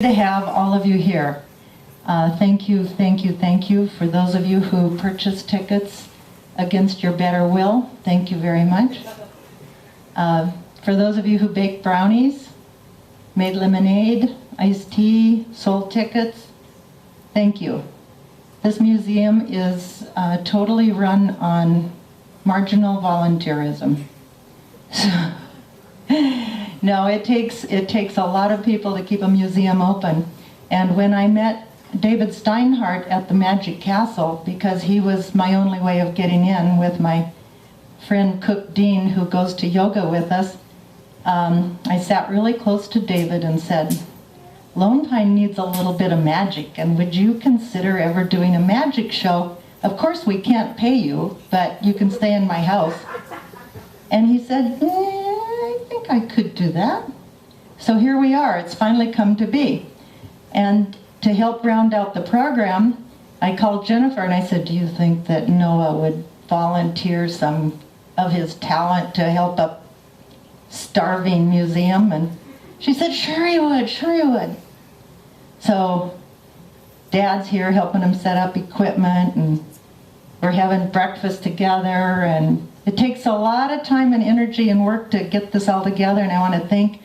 To have all of you here. Thank you, thank you, thank you. For those of you who purchased tickets against your better will, thank you very much. For those of you who baked brownies, made lemonade, iced tea, sold tickets, thank you. This museum is totally run on marginal volunteerism. No, it takes a lot of people to keep a museum open. And when I met David Steinhardt at the Magic Castle, because he was my only way of getting in with my friend Cook Dean, who goes to yoga with us, I sat really close to David and said, Lone Pine needs a little bit of magic, and would you consider ever doing a magic show? Of course we can't pay you, but you can stay in my house. And he said, I think I could do that. So here we are, it's finally come to be. And to help round out the program, I called Jennifer and I said, do you think that Noah would volunteer some of his talent to help a starving museum? And she said, sure he would, sure he would. So Dad's here helping him set up equipment, and we're having breakfast together, and it takes a lot of time and energy and work to get this all together, and I want to thank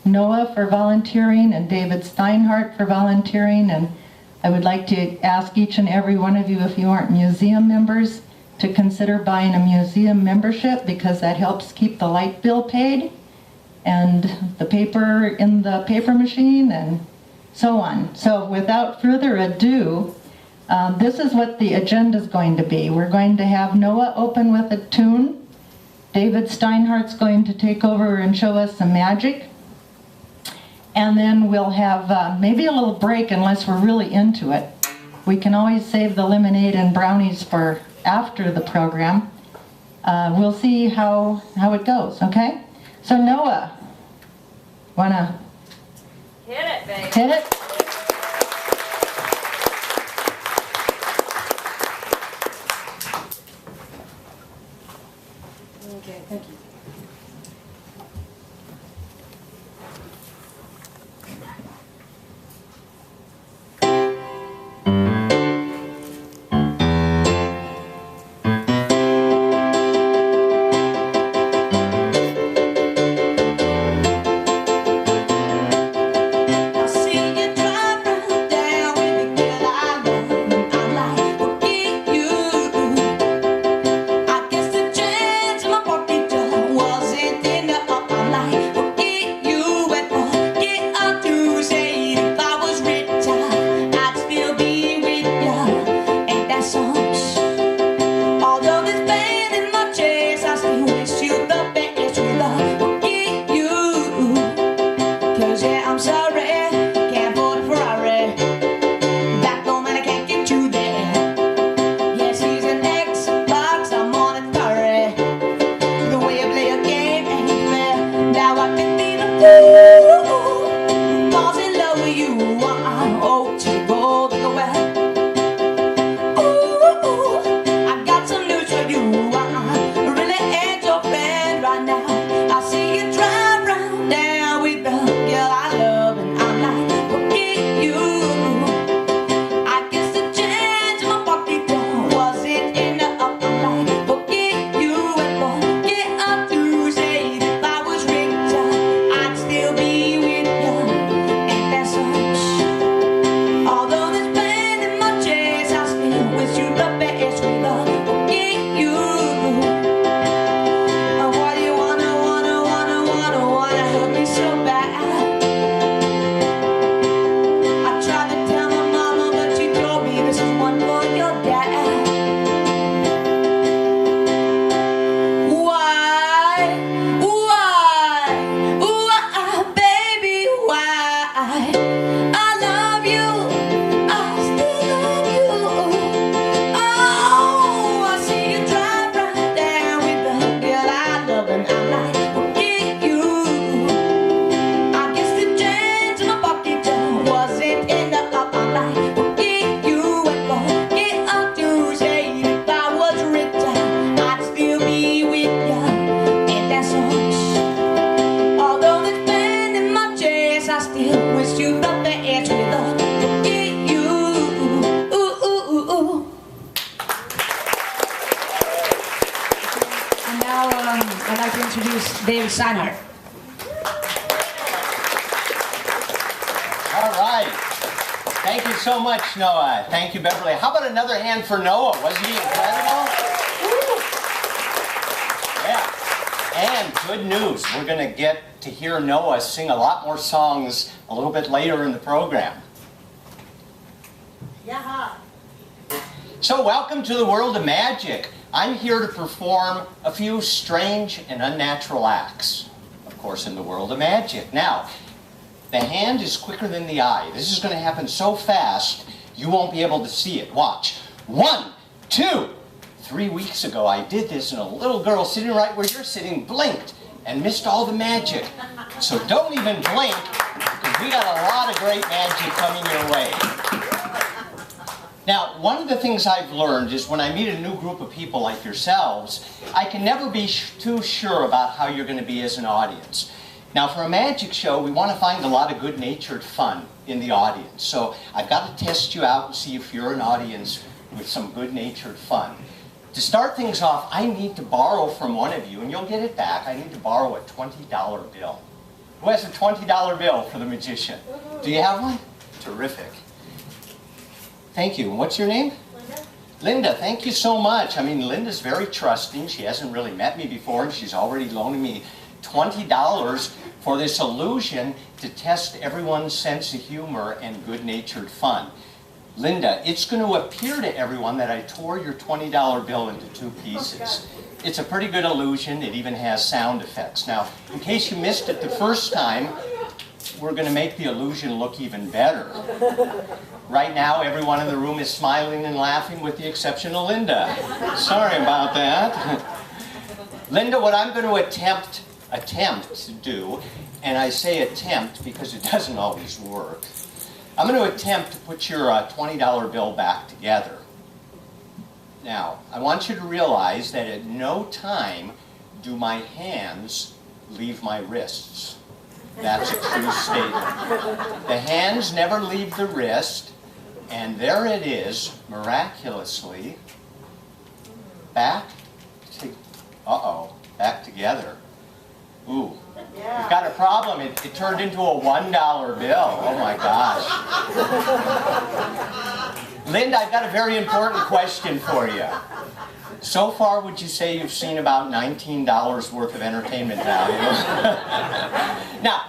Noah for volunteering and David Steinhardt for volunteering, and I would like to ask each and every one of you, if you aren't museum members, to consider buying a museum membership, because that helps keep the light bill paid and the paper in the paper machine and so on. So without further ado, this is what the agenda is going to be. We're going to have Noah open with a tune. David Steinhardt's going to take over and show us some magic. And then we'll have maybe a little break unless we're really into it. We can always save the lemonade and brownies for after the program. We'll see how it goes, okay? So Noah, wanna hit it, baby. hit it? Okay, thank you. I'll see you. David Steinhardt. All right. Thank you so much, Noah. Thank you, Beverly. How about another hand for Noah? Wasn't he incredible? Yeah. And good news, we're going to get to hear Noah sing a lot more songs a little bit later in the program. Yeah. So welcome to the world of magic. I'm here to perform a few strange and unnatural acts, of course, in the world of magic. Now, the hand is quicker than the eye. This is going to happen so fast, you won't be able to see it. Watch. 1, 2. 3 weeks ago, I did this, and a little girl sitting right where you're sitting blinked and missed all the magic. So don't even blink, because we got a lot of great magic coming your way. Now, one of the things I've learned is when I meet a new group of people like yourselves, I can never be too sure about how you're going to be as an audience. Now, for a magic show, we want to find a lot of good-natured fun in the audience. So I've got to test you out and see if you're an audience with some good-natured fun. To start things off, I need to borrow from one of you, and you'll get it back. I need to borrow a $20 bill. Who has a $20 bill for the magician? Do you have one? Terrific. Thank you. And what's your name? Linda? Linda, thank you so much. I mean, Linda's very trusting. She hasn't really met me before, and she's already loaning me $20 for this illusion to test everyone's sense of humor and good-natured fun. Linda, it's going to appear to everyone that I tore your $20 bill into 2 pieces. It's a pretty good illusion. It even has sound effects. Now, in case you missed it the first time, we're going to make the illusion look even better. Right now, everyone in the room is smiling and laughing with the exception of Linda. Sorry about that. Linda, what I'm going to attempt to do, and I say attempt because it doesn't always work, I'm going to attempt to put your $20 bill back together. Now, I want you to realize that at no time do my hands leave my wrists. That's a true statement. The hands never leave the wrist, and there it is, miraculously, back together. Ooh, we've got a problem. It turned into a $1 bill. Oh my gosh. Linda, I've got a very important question for you. So far, would you say you've seen about $19 worth of entertainment value? No.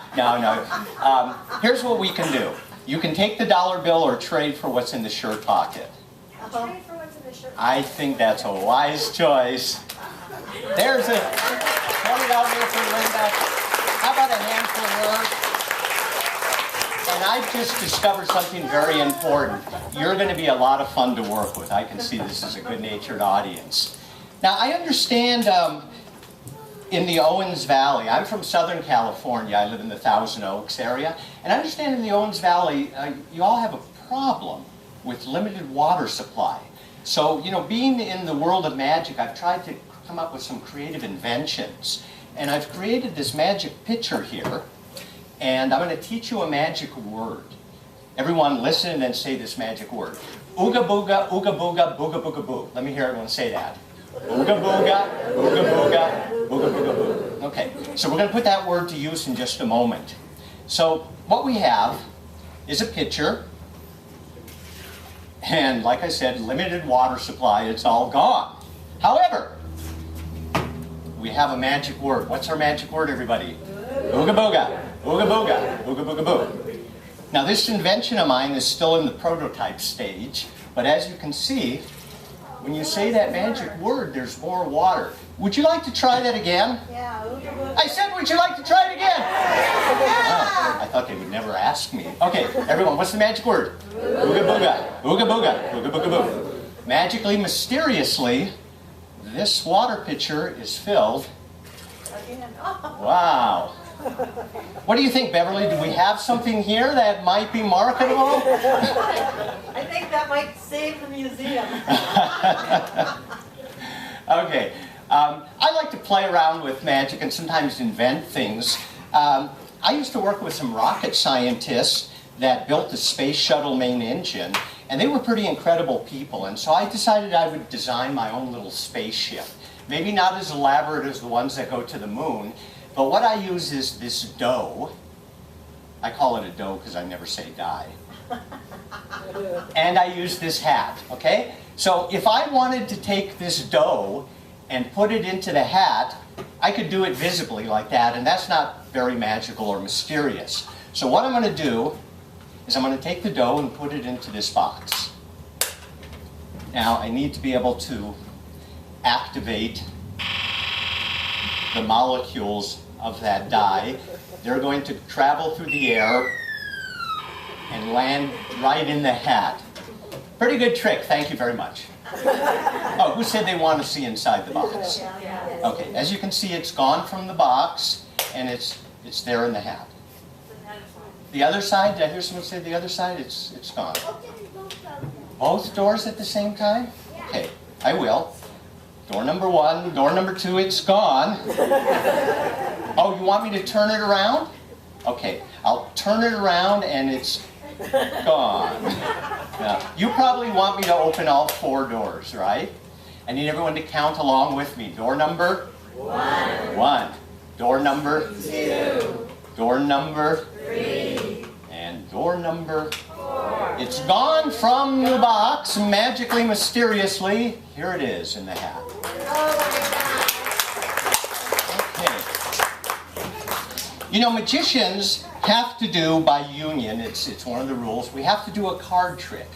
Here's what we can do. You can take the dollar bill or trade for what's in the shirt pocket. Trade for what's in the shirt. I think that's a wise choice. There's a $20 bill for Linda. How about a hand for her? And I've just discovered something very important. You're going to be a lot of fun to work with. I can see this is a good-natured audience. Now, I understand in the Owens Valley, I'm from Southern California. I live in the Thousand Oaks area. And I understand in the Owens Valley, you all have a problem with limited water supply. So, you know, being in the world of magic, I've tried to come up with some creative inventions. And I've created this magic pitcher here. And I'm going to teach you a magic word. Everyone listen and say this magic word. Ooga booga, booga booga boo. Let me hear everyone say that. Ooga booga, booga boo. Okay, so we're going to put that word to use in just a moment. So what we have is a pitcher. And like I said, limited water supply, it's all gone. However, we have a magic word. What's our magic word, everybody? Ooga booga. Ooga booga, ooga booga boo. Now this invention of mine is still in the prototype stage, but as you can see, when you say that magic word, there's more water. Would you like to try that again? Yeah, ooga booga. I said, would you like to try it again? Oh, I thought they would never ask me. Okay, everyone, what's the magic word? Ooga booga, ooga booga, ooga booga boo. Magically, mysteriously, this water pitcher is filled. Again. Wow. What do you think, Beverly? Do we have something here that might be marketable? I think that might save the museum. Okay. I like to play around with magic and sometimes invent things. I used to work with some rocket scientists that built the space shuttle main engine, and they were pretty incredible people, and so I decided I would design my own little spaceship. Maybe not as elaborate as the ones that go to the moon, But what I use is this dough. I call it a dough because I never say die. And I use this hat, okay? So if I wanted to take this dough and put it into the hat, I could do it visibly like that, and that's not very magical or mysterious. So what I'm going to do is I'm going to take the dough and put it into this box. Now I need to be able to activate the molecules of that dye. They're going to travel through the air and land right in the hat. Pretty good trick, thank you very much. Oh, who said they want to see inside the box? Okay, as you can see, it's gone from the box, and it's there in the hat. The other side, did I hear someone say the other side? It's gone. Both doors at the same time? Okay, I will. Door number 1, door number 2, it's gone. Oh, you want me to turn it around? Okay, I'll turn it around and it's gone. Now, you probably want me to open all 4 doors, right? I need everyone to count along with me. Door number 1. Door number 2. Door number 3. And door number 4. It's gone from the box, magically, mysteriously. Here it is in the hat. Okay. You know, magicians have to do, by union, it's one of the rules, we have to do a card trick.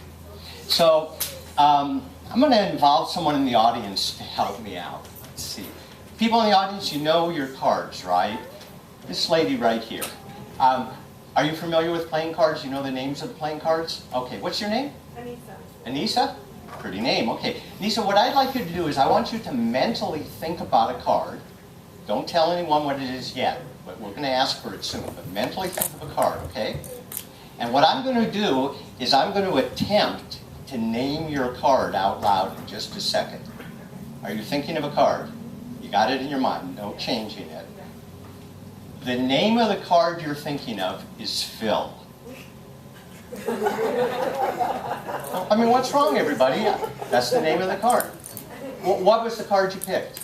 So, I'm going to involve someone in the audience to help me out. Let's see. People in the audience, you know your cards, right? This lady right here. Are you familiar with playing cards? You know the names of the playing cards? Okay, what's your name? Anissa. Anissa? Pretty name, okay. Anissa, what I'd like you to do is I want you to mentally think about a card. Don't tell anyone what it is yet, but we're going to ask for it soon. But mentally think of a card, okay? And what I'm going to do is I'm going to attempt to name your card out loud in just a second. Are you thinking of a card? You got it in your mind, no changing it. The name of the card you're thinking of is Phil. I mean, what's wrong, everybody? That's the name of the card. What was the card you picked?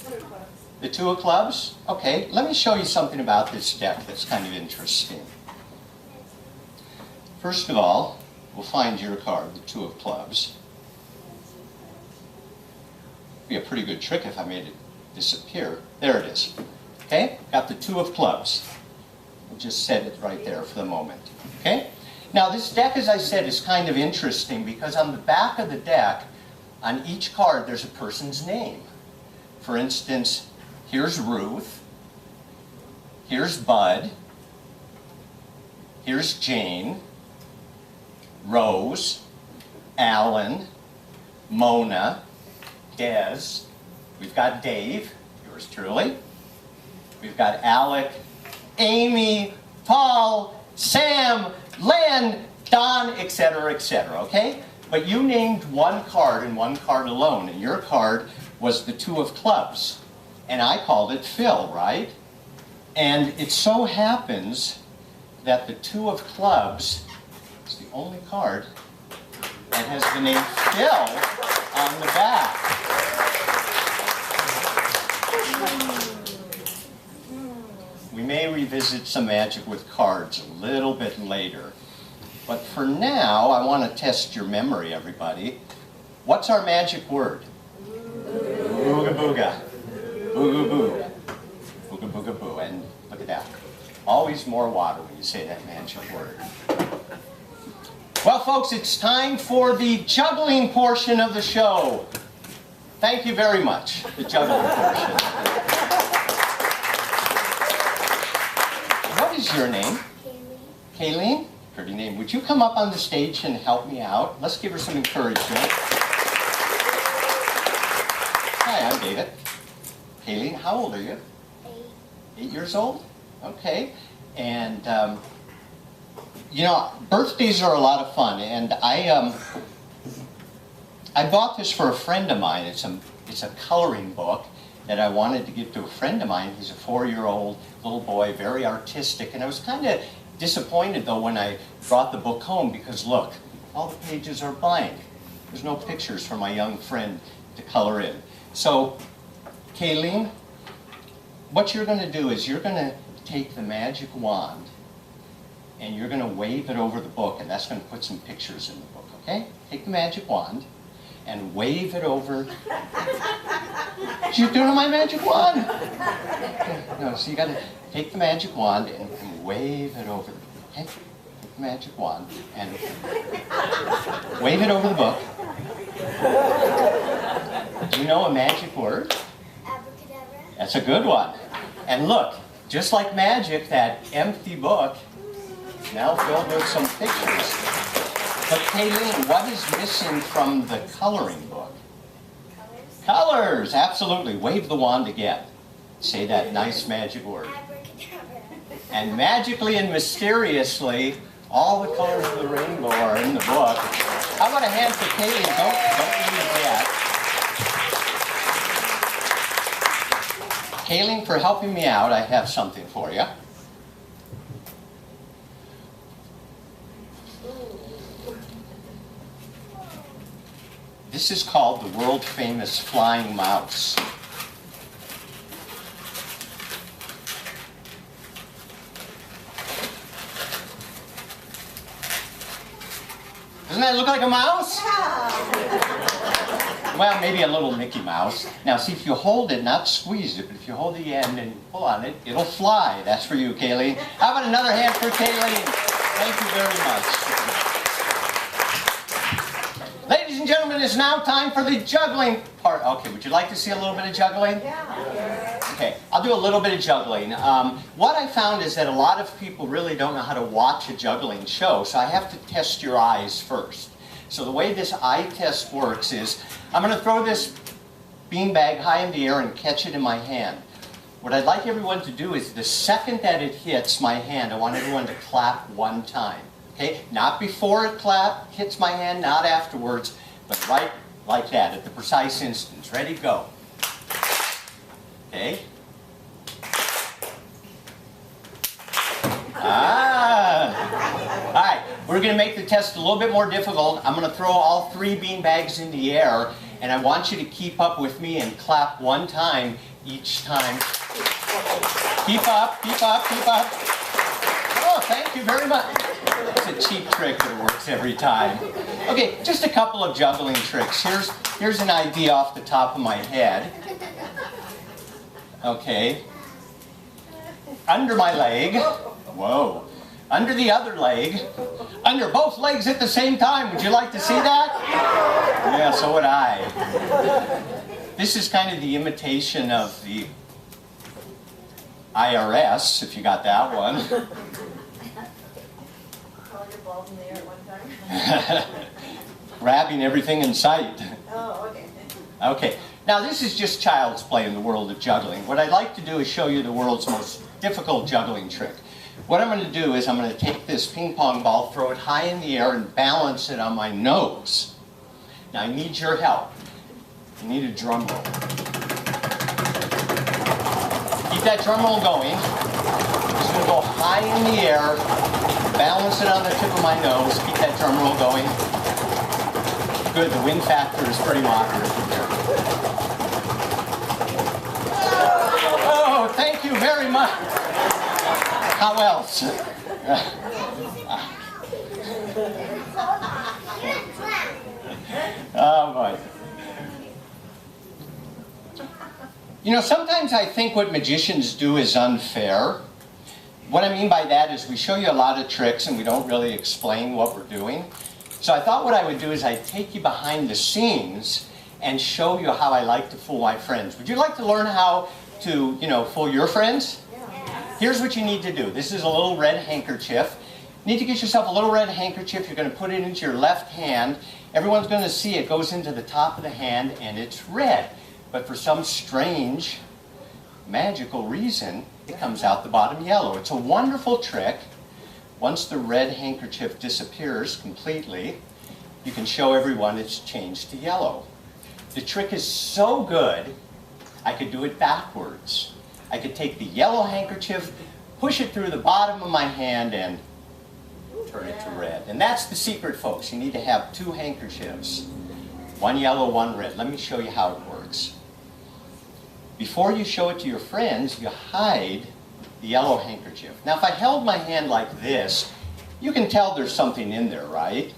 The 2 of clubs? Okay, let me show you something about this deck that's kind of interesting. First of all, we'll find your card, the 2 of clubs. It'd be a pretty good trick if I made it disappear. There it is. Okay, got the 2 of clubs. We'll just set it right there for the moment. Okay? Now this deck, as I said, is kind of interesting because on the back of the deck, on each card, there's a person's name. For instance, here's Ruth. Here's Bud. Here's Jane. Rose. Alan. Mona. Des. We've got Dave. Yours truly. We've got Alec, Amy, Paul, Sam, Len, Don, etc., okay? But you named one card and one card alone, and your card was the 2 of clubs. And I called it Phil, right? And it so happens that the 2 of clubs is the only card that has the name Phil on the back. We may revisit some magic with cards a little bit later. But for now, I want to test your memory, everybody. What's our magic word? Booga booga. Booga boo. Booga booga boo. And look at that. Always more water when you say that magic word. Well, folks, it's time for the juggling portion of the show. Thank you very much, the juggling portion. What is your name? Kayleen. Kayleen? Pretty name. Would you come up on the stage and help me out? Let's give her some encouragement. Hi, I'm David. Kayleen, how old are you? 8 years old? Okay. And, you know, birthdays are a lot of fun. And I bought this for a friend of mine. It's a coloring book that I wanted to give to a friend of mine. He's a 4-year-old little boy, very artistic. And I was kind of disappointed, though, when I brought the book home because, look, all the pages are blank. There's no pictures for my young friend to color in. So, Kayleen, what you're going to do is you're going to take the magic wand and you're going to wave it over the book, and that's going to put some pictures in the book, okay? Take the magic wand and wave it over. You're doing my magic wand. Okay, no, so you got to take the magic wand and wave it over the book, okay? Take the magic wand and wave it over the book. Do you know a magic word? Abracadabra. That's a good one. And look, just like magic, that empty book is now filled with some pictures. But Kayleen, what is missing from the coloring book? Colors. Colors, absolutely. Wave the wand again. Say that nice magic word. Abracadabra. And magically and mysteriously, all the colors of the rainbow are in the book. How about a hand for Kayleen? Don't leave yet. Kayleen, for helping me out, I have something for you. This is called the world-famous flying mouse. Doesn't that look like a mouse? Well, maybe a little Mickey Mouse. Now, see, if you hold it, not squeeze it, but if you hold the end and pull on it, it'll fly. That's for you, Kayleen. How about another hand for Kayleen? Thank you very much. Ladies and gentlemen, it's now time for the juggling part. Okay, would you like to see a little bit of juggling? Yeah. Okay, I'll do a little bit of juggling. What I found is that a lot of people really don't know how to watch a juggling show, so I have to test your eyes first. So the way this eye test works is, I'm going to throw this beanbag high in the air and catch it in my hand. What I'd like everyone to do is, the second that it hits my hand, I want everyone to clap one time. Okay, not before it hits my hand, not afterwards, but right like that, at the precise instance. Ready, go. Okay. All right, we're going to make the test a little bit more difficult. I'm going to throw all 3 beanbags in the air, and I want you to keep up with me and clap one time each time. Keep up, keep up, keep up. Oh, thank you very much. It's a cheap trick that works every time. Okay, just a couple of juggling tricks. Here's an idea off the top of my head. Okay. Under my leg. Whoa. Under the other leg. Under both legs at the same time. Would you like to see that? Yeah, so would I. This is kind of the imitation of the IRS, if you got that one. Hold your balls in the air at one time. Grabbing everything in sight. Oh, okay. Okay, now this is just child's play in the world of juggling. What I'd like to do is show you the world's most difficult juggling trick. What I'm going to do is I'm going to take this ping pong ball, throw it high in the air, and balance it on my nose. Now I need your help. I need a drum roll. Keep that drum roll going. I'm just going to go high in the air, balance it on the tip of my nose, keep that drum roll going. Good, the wind factor is pretty moderate here. Oh, thank you very much. How else? Oh, boy. You know, sometimes I think what magicians do is unfair. What I mean by that is we show you a lot of tricks and we don't really explain what we're doing. So I thought what I would do is I'd take you behind the scenes and show you how I like to fool my friends. Would you like to learn how to, fool your friends? Here's what you need to do. This is a little red handkerchief. You need to get yourself a little red handkerchief. You're going to put it into your left hand. Everyone's going to see it goes into the top of the hand and it's red. But for some strange, magical reason, it comes out the bottom yellow. It's a wonderful trick. Once the red handkerchief disappears completely, you can show everyone it's changed to yellow. The trick is so good, I could do it backwards. I could take the yellow handkerchief, push it through the bottom of my hand, and turn it to red. And that's the secret, folks. You need to have 2 handkerchiefs. One yellow, one red. Let me show you how it works. before you show it to your friends, you hide the yellow handkerchief. Now, if I held my hand like this, you can tell there's something in there, right?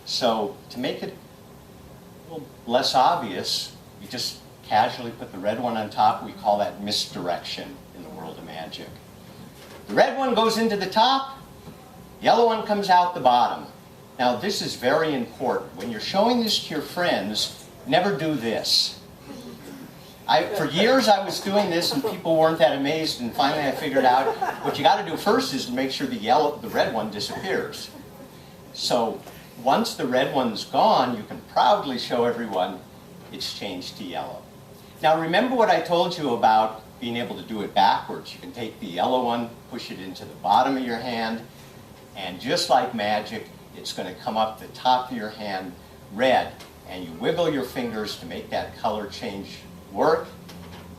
So, to make it a little less obvious, you just casually put the red one on top. We call that misdirection in the world of magic. The red one goes into the top, yellow one comes out the bottom. Now, this is very important. When you're showing this to your friends, never do this. For years I was doing this and people weren't that amazed, and finally I figured out what you got to do first is to make sure the red one disappears. So once the red one's gone, you can proudly show everyone it's changed to yellow. Now remember what I told you about being able to do it backwards. You can take the yellow one, push it into the bottom of your hand, and just like magic, it's going to come up the top of your hand red, and you wiggle your fingers to make that color change work.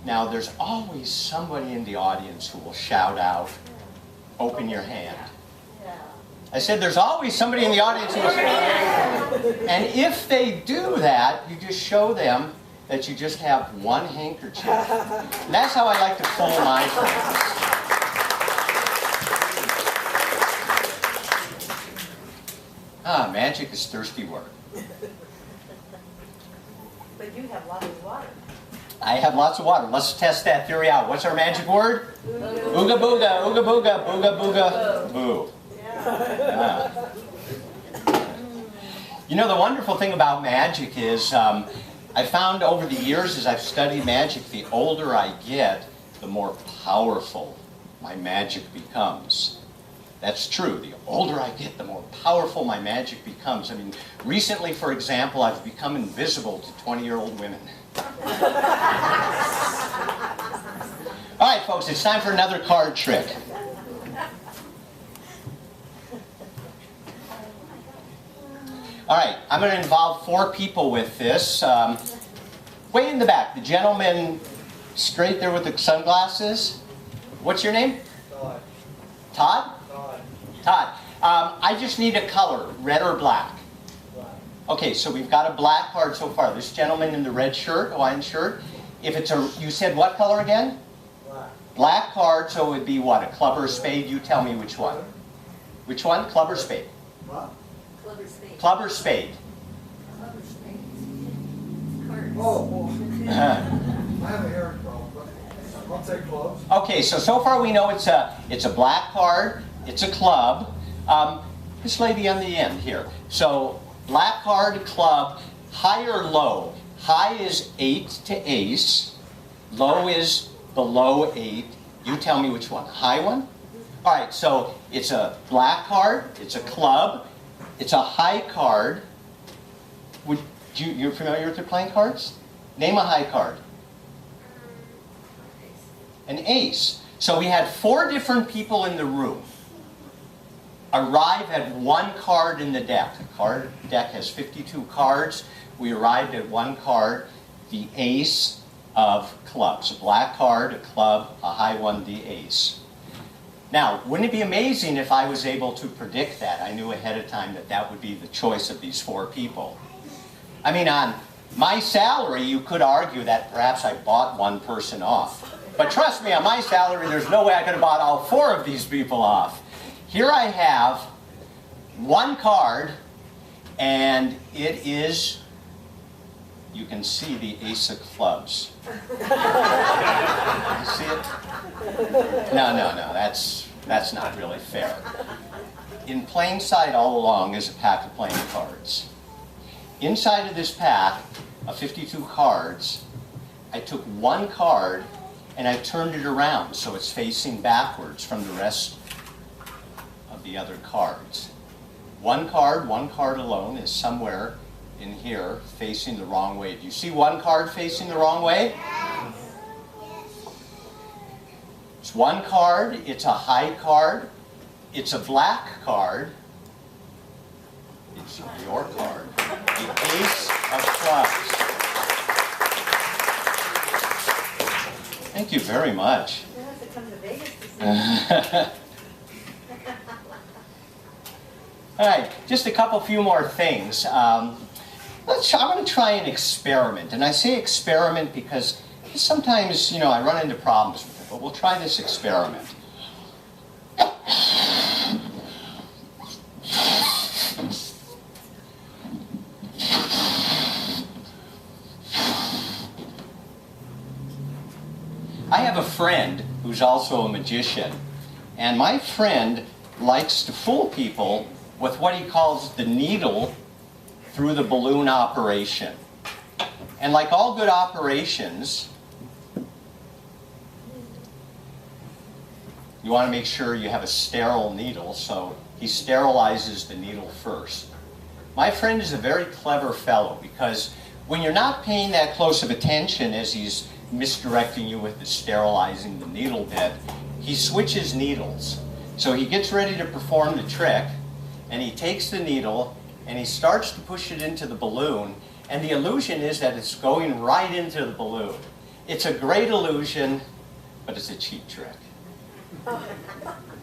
Now there's always somebody in the audience who will shout out, "Open your hand." I said there's always somebody in the audience who will shout out. And if they do that, you just show them that you just have one handkerchief. And that's how I like to fool my friends. Magic is thirsty work. But you have lots of water. I have lots of water. Let's test that theory out. What's our magic word? Ooga booga, ooga booga, booga booga, boo. You know, the wonderful thing about magic is I found over the years as I've studied magic, the older I get, the more powerful my magic becomes. That's true. The older I get, the more powerful my magic becomes. I mean, recently, for example, I've become invisible to 20-year-old women. All right, folks, it's time for another card trick. All right, I'm going to involve 4 people with this. Way in the back, the gentleman straight there with the sunglasses. What's your name? Todd. Todd? Todd. Todd. I just need a color, red or black. Black. Okay, so we've got a black card so far. This gentleman in the red shirt, Hawaiian shirt. If it's a, you said what color again? Black. Black card, so it would be what, a club or a spade? You tell me which one. Which one? Club or spade? What? Club or spade. Club or spade? Club or spade. Cards. Oh, I have a hearing problem, but I'll take clubs. Okay, so far we know it's a black card, it's a club. This lady on the end here. So black card, club, high or low? High is 8 to ace. Low is below 8. You tell me which one. High one? All right, so it's a black card, it's a club, it's a high card. You're familiar with the playing cards? Name a high card. An ace. So we had 4 different people in the room arrive at one card in the deck. The card deck has 52 cards. We arrived at one card, the ace of clubs. A black card, a club, a high one, the ace. Now, wouldn't it be amazing if I was able to predict that? I knew ahead of time that that would be the choice of these 4 people. I mean, on my salary, you could argue that perhaps I bought one person off. But trust me, on my salary, there's no way I could have bought all 4 of these people off. Here I have one card, and it is, you can see the ace of clubs. You see it? No, that's not really fair. In plain sight all along is a pack of playing cards. Inside of this pack of 52 cards, I took one card and I turned it around so it's facing backwards from the rest of the other cards. One card alone is somewhere in here facing the wrong way. Do you see one card facing the wrong way? It's one card, it's a high card, it's a black card, it's your card, the ace of clubs. Thank you very much. You'll have to come to Vegas to see. All right, just a few more things. I'm going to try an experiment, and I say experiment because Sometimes, I run into problems with it, but we'll try this experiment. I have a friend who's also a magician, and my friend likes to fool people with what he calls the needle through the balloon operation. And like all good operations, you want to make sure you have a sterile needle, so he sterilizes the needle first. My friend is a very clever fellow because when you're not paying that close of attention as he's misdirecting you with the sterilizing the needle bit, he switches needles. So he gets ready to perform the trick, and he takes the needle and he starts to push it into the balloon, and the illusion is that it's going right into the balloon. It's a great illusion, but it's a cheap trick.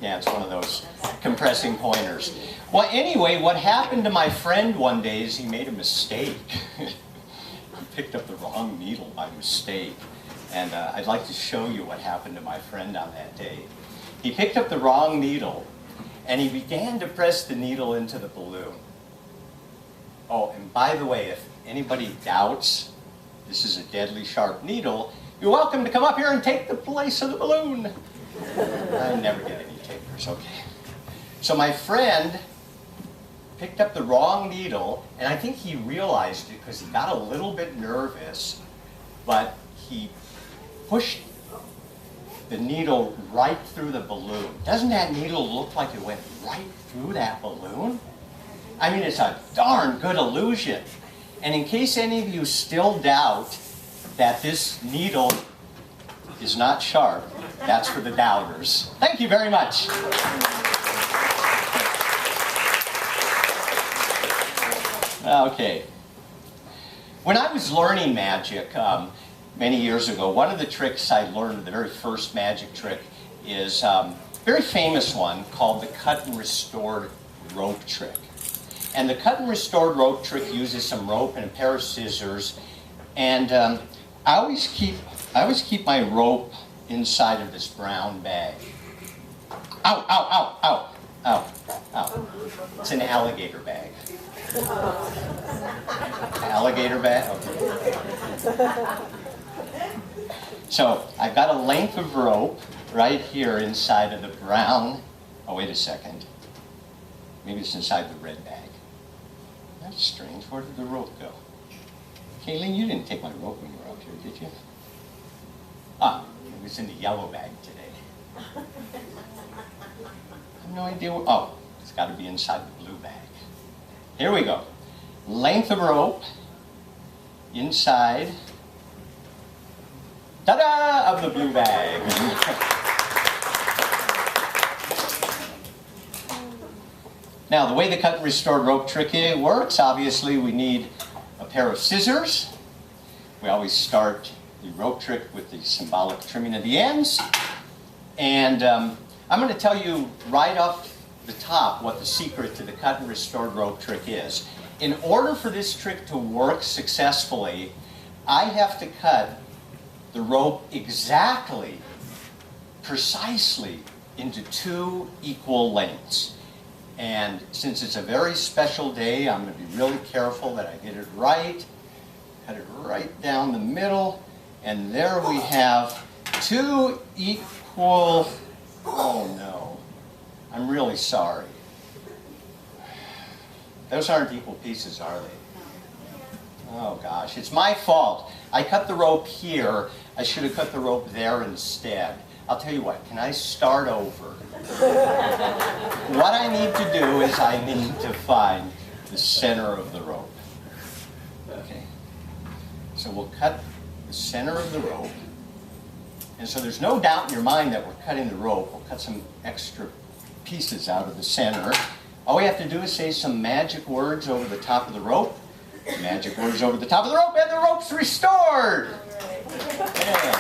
Yeah, it's one of those compressing pointers. Well, anyway, what happened to my friend one day is he made a mistake. He picked up the wrong needle by mistake. And I'd like to show you what happened to my friend on that day. He picked up the wrong needle, and he began to press the needle into the balloon. Oh, and by the way, if anybody doubts this is a deadly sharp needle, you're welcome to come up here and take the place of the balloon. I never get any takers, okay. So my friend picked up the wrong needle, and I think he realized it because he got a little bit nervous, but he pushed the needle right through the balloon. Doesn't that needle look like it went right through that balloon? I mean, it's a darn good illusion. And in case any of you still doubt that this needle is not sharp, that's for the doubters. Thank you very much. Okay. When I was learning magic many years ago, one of the tricks I learned, the very first magic trick, is a very famous one called the cut and restored rope trick. And the cut and restored rope trick uses some rope and a pair of scissors. And I always keep my rope inside of this brown bag. Ow, ow, ow, ow, ow, ow. It's an alligator bag. Alligator bag? Okay. So I've got a length of rope right here inside of the brown. Oh, wait a second. Maybe it's inside the red bag. That's strange. Where did the rope go? Kayleen, you didn't take my rope when you were out here, did you? Ah, it was in the yellow bag today. I have no idea where. Oh, it's got to be inside the blue bag. Here we go. Length of rope inside, ta-da, of the blue bag. Now, the way the cut and restored rope trick works, obviously we need a pair of scissors. We always start the rope trick with the symbolic trimming of the ends. And I'm going to tell you right off the top what the secret to the cut and restored rope trick is. In order for this trick to work successfully, I have to cut the rope exactly, precisely, into 2 equal lengths. And since it's a very special day, I'm going to be really careful that I get it right. Cut it right down the middle. And there we have 2 equal... Oh no. I'm really sorry. Those aren't equal pieces, are they? Oh gosh, it's my fault. I cut the rope here. I should have cut the rope there instead. I'll tell you what, can I start over? What I need to do is I need to find the center of the rope. Okay. So we'll cut the center of the rope. And so there's no doubt in your mind that we're cutting the rope. We'll cut some extra pieces out of the center. All we have to do is say some magic words over the top of the rope. Magic words over the top of the rope, and the rope's restored! Yeah.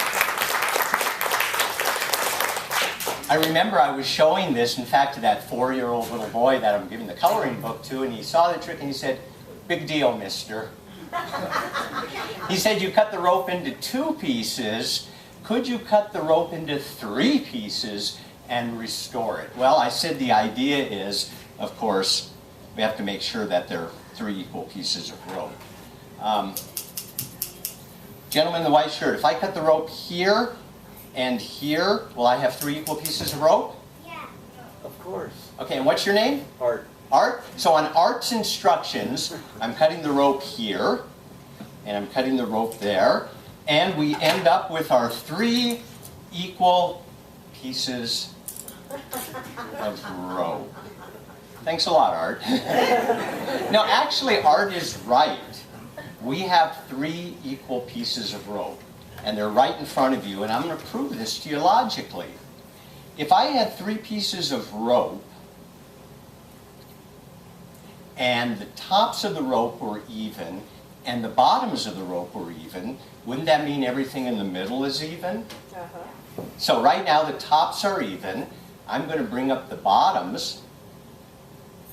I remember I was showing this, in fact, to that 4-year-old little boy that I'm giving the coloring book to, and he saw the trick and he said, "Big deal, mister." He said you cut the rope into 2 pieces. Could you cut the rope into 3 pieces and restore it? Well, I said the idea is, of course, we have to make sure that they're 3 equal pieces of rope. Gentleman in the white shirt, if I cut the rope here and here, will I have 3 equal pieces of rope? Yeah. Of course. Okay, and what's your name? Art. Art? So on Art's instructions, I'm cutting the rope here, and I'm cutting the rope there, and we end up with our 3 equal pieces of rope. Thanks a lot, Art. No, actually, Art is right. We have 3 equal pieces of rope, and they're right in front of you, and I'm going to prove this to you logically. If I had 3 pieces of rope, and the tops of the rope were even, and the bottoms of the rope were even, wouldn't that mean everything in the middle is even? So right now the tops are even. I'm going to bring up the bottoms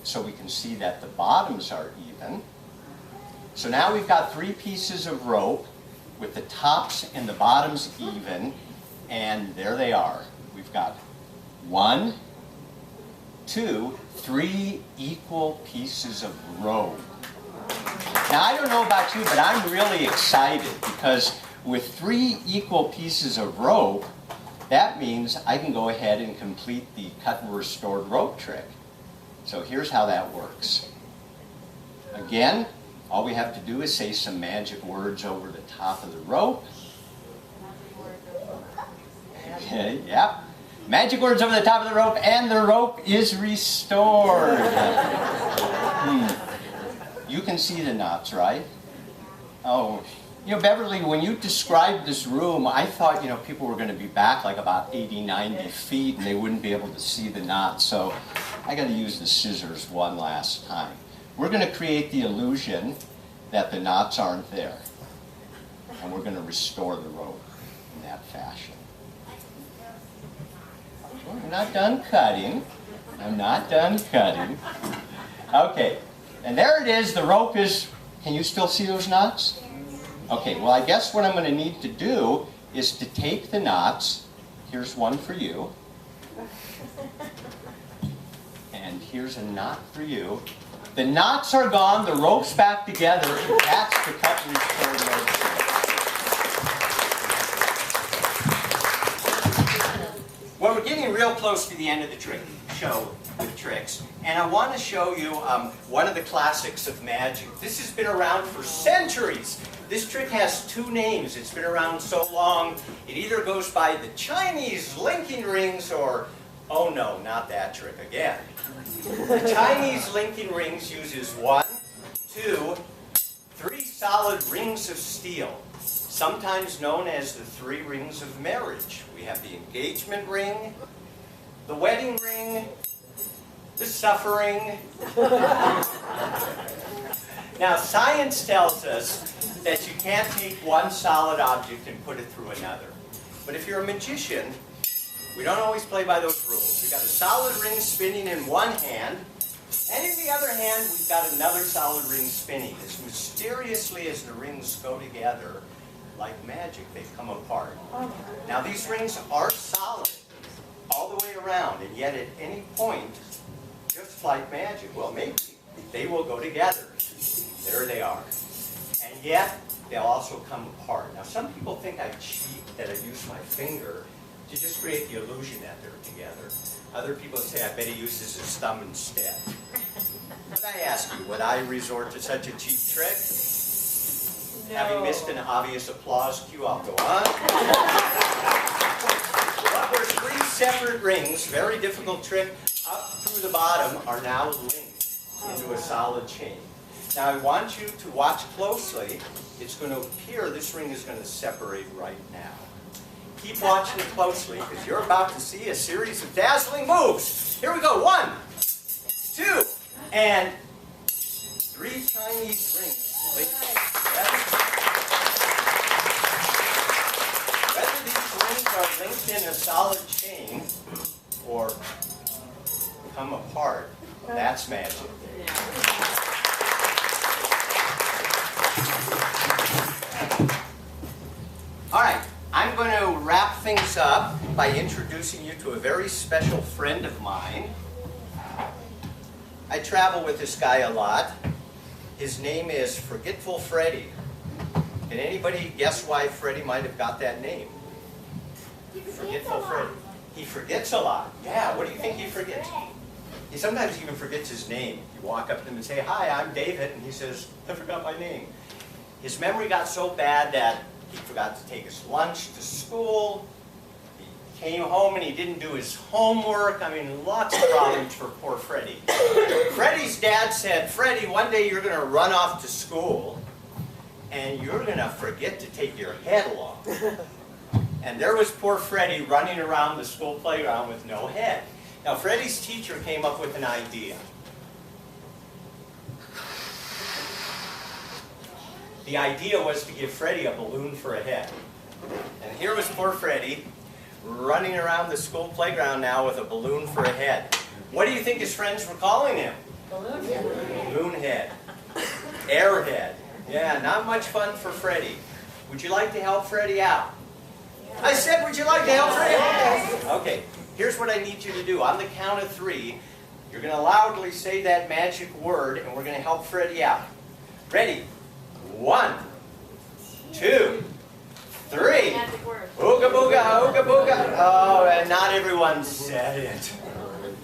so we can see that the bottoms are even. So now we've got 3 pieces of rope with the tops and the bottoms even, and there they are. We've got 1, 2, 3 equal pieces of rope. Now I don't know about you, but I'm really excited because with 3 equal pieces of rope, that means I can go ahead and complete the cut and restored rope trick. So here's how that works. Again, all we have to do is say some magic words over the top of the rope. Okay, yeah. Magic words over the top of the rope, and the rope is restored. You can see the knots, right? Oh, you know, Beverly, when you described this room, I thought, you know, people were going to be back like about 80, 90 feet, and they wouldn't be able to see the knots. So I got to use the scissors one last time. We're going to create the illusion that the knots aren't there, and we're going to restore the rope in that fashion. I'm not done cutting. I'm not done cutting. Okay, and there it is. The rope is, can you still see those knots? Okay, well, I guess what I'm going to need to do is to take the knots. Here's one for you. And here's a knot for you. The knots are gone, the rope's back together, and that's the cut and restore rope trick. Well, we're getting real close to the end of the show with tricks, and I want to show you one of the classics of magic. This has been around for centuries. This trick has 2 names. It's been around so long, it either goes by the Chinese linking rings or, oh no, not that trick again. The Chinese linking rings uses 1, 2, 3 solid rings of steel, sometimes known as the 3 rings of marriage. We have the engagement ring, the wedding ring, the suffering. Now, science tells us that you can't take one solid object and put it through another. But if you're a magician, we don't always play by those rules. We've got a solid ring spinning in one hand, and in the other hand, we've got another solid ring spinning. As mysteriously as the rings go together, like magic, they come apart. Now, these rings are solid all the way around, and yet at any point, just like magic, well, maybe they will go together. There they are. And yet, they'll also come apart. Now, some people think I cheat, that I use my finger to just create the illusion that they're together. Other people say, I bet he uses his thumb instead. But I ask you, would I resort to such a cheap trick? No. Having missed an obvious applause cue, I'll go on. But there's 3 separate rings, very difficult trick, up through the bottom, are now linked into a solid chain. Now I want you to watch closely. It's going to appear this ring is going to separate right now. Keep watching closely because you're about to see a series of dazzling moves. Here we go. 1, 2, and 3 Chinese rings linked together. Whether these rings are linked in a solid chain or come apart, well, that's magic. things up by introducing you to a very special friend of mine. I travel with this guy a lot. His name is Forgetful Freddy. Can anybody guess why Freddy might have got that name? Forgetful Freddy. He forgets a lot. Yeah, what do you think he forgets? He sometimes even forgets his name. You walk up to him and say, "Hi, I'm David," and he says, "I forgot my name." His memory got so bad that he forgot to take his lunch to school. He came home and he didn't do his homework. I mean, lots of problems for poor Freddy. Freddy's dad said, "Freddy, one day you're going to run off to school and you're going to forget to take your head along." And there was poor Freddy running around the school playground with no head. Now, Freddy's teacher came up with an idea. The idea was to give Freddy a balloon for a head. And here was poor Freddy running around the school playground now with a balloon for a head. What do you think his friends were calling him? Balloon head. Balloon head. Airhead. Yeah, not much fun for Freddy. Would you like to help Freddy out? I said, would you like to help Freddy out? Okay, here's what I need you to do. On the count of 3, you're going to loudly say that magic word, and we're going to help Freddy out. Ready? 1, 2, 3. Magic word. Ooga booga, ooga booga. Oh, and not everyone said it.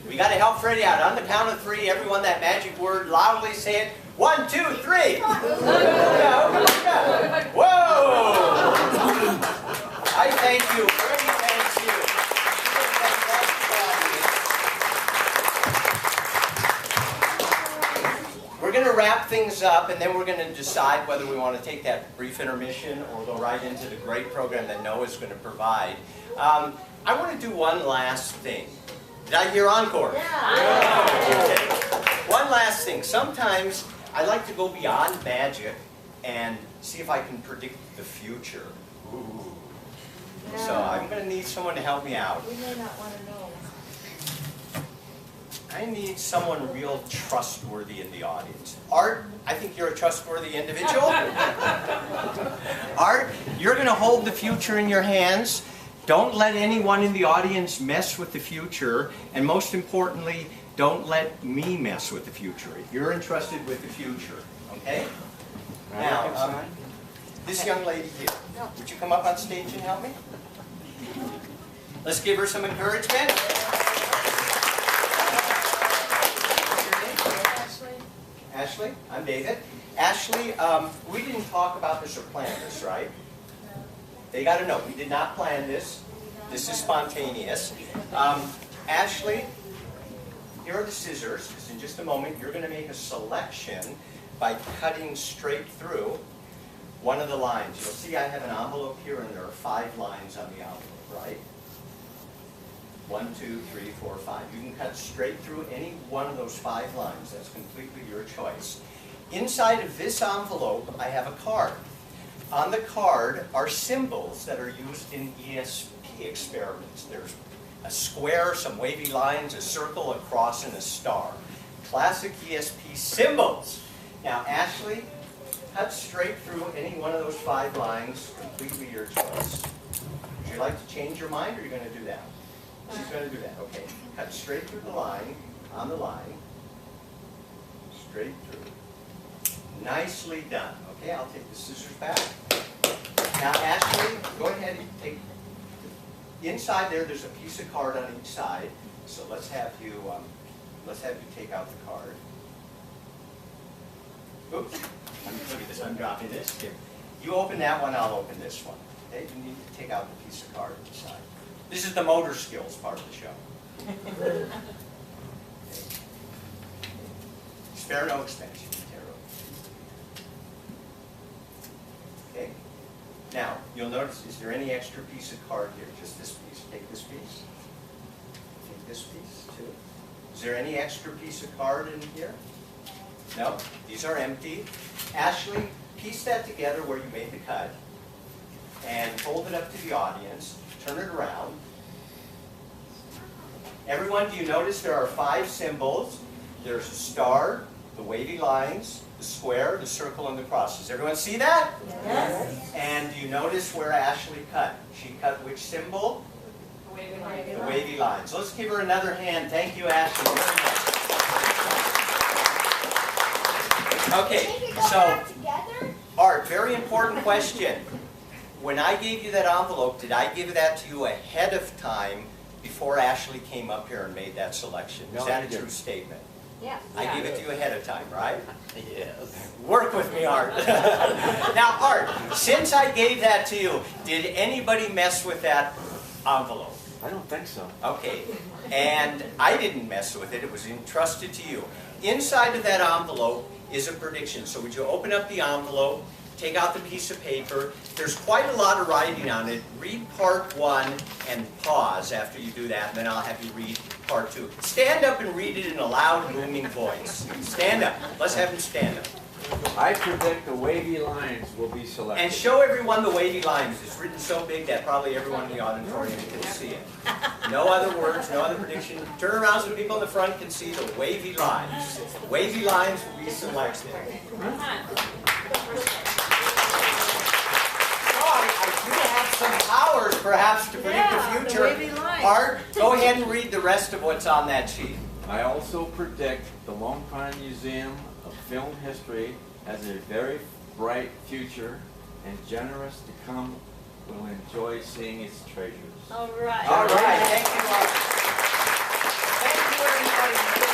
We got to help Freddy out. On the count of 3, everyone that magic word, loudly say it. 1, 2, 3. Ooga booga, ooga booga. Whoa! I thank you. Freddy thanks you. We're going to wrap things up, and then we're going to decide whether we want to take that brief intermission or go right into the great program that Noah's going to provide. I want to do one last thing. Did I hear encore? Yeah. Okay. One last thing. Sometimes I like to go beyond magic and see if I can predict the future. Ooh. So I'm going to need someone to help me out. We may not want to know. I need someone real trustworthy in the audience. Art, I think you're a trustworthy individual. Art, you're going to hold the future in your hands. Don't let anyone in the audience mess with the future. And most importantly, don't let me mess with the future. You're entrusted with the future, okay? Now, this young lady here, would you come up on stage and help me? Let's give her some encouragement. Ashley, I'm David. Ashley, we didn't talk about this or plan this, right? They got to know, we did not plan this. This is spontaneous. Ashley, here are the scissors, because in just a moment you're going to make a selection by cutting straight through one of the lines. You'll see I have an envelope here and there are 5 lines on the envelope, right? 1, 2, 3, 4, 5. You can cut straight through any one of those 5 lines. That's completely your choice. Inside of this envelope, I have a card. On the card are symbols that are used in ESP experiments. There's a square, some wavy lines, a circle, a cross, and a star. Classic ESP symbols. Now, Ashley, cut straight through any one of those 5 lines, completely your choice. Would you like to change your mind, or are you going to do that? She's going to do that. Okay. Cut straight through the line, on the line. Straight through. Nicely done. Okay, I'll take the scissors back. Now, Ashley, go ahead and take, inside there's a piece of card on each side. So let's have you take out the card. Oops. Look at this, I'm dropping this. Here. You open that one, I'll open this one. Okay, you need to take out the piece of card on each side. This is the motor skills part of the show. Okay. Spare no expense. Okay. Now, you'll notice, is there any extra piece of card here? Just this piece. Take this piece. Take this piece, too. Is there any extra piece of card in here? No? These are empty. Ashley, piece that together where you made the cut. And hold it up to the audience. Turn it around. Everyone, do you notice there are 5 symbols? There's a star, the wavy lines, the square, the circle, and the cross. Does everyone see that? Yes. And you notice where Ashley cut. She cut which symbol? The wavy line. So let's give her another hand. Thank you, Ashley, very much. Okay, Think you go so back together? Art, very important question. When I gave you that envelope, did I give that to you ahead of time before Ashley came up here and made that selection? Is No, that you a true didn't. statement? Yes. I gave it to you ahead of time, right? Yes. Work with me, Art. Now, Art, since I gave that to you, did anybody mess with that envelope? I don't think so. Okay, and I didn't mess with it. It was entrusted to you. Inside of that envelope is a prediction. So would you open up the envelope, take out the piece of paper. There's quite a lot of writing on it. Read part 1 and pause after you do that, and then I'll have you read part 2. Stand up and read it in a loud, booming voice. Stand up. Let's have him stand up. I predict the wavy lines will be selected. And show everyone the wavy lines. It's written so big that probably everyone in the auditorium can see it. No other words, no other prediction. Turn around so the people in the front can see the wavy lines. Wavy lines will be selected. I do have some powers, perhaps, to predict Yeah, the the future. wavy lines. Art, go ahead and read the rest of what's on that sheet. I also predict the Lone Pine Museum of Film History has a very bright future, and generous to come will enjoy seeing its treasures. All right. All right, thank you, Art. Thank you, everybody.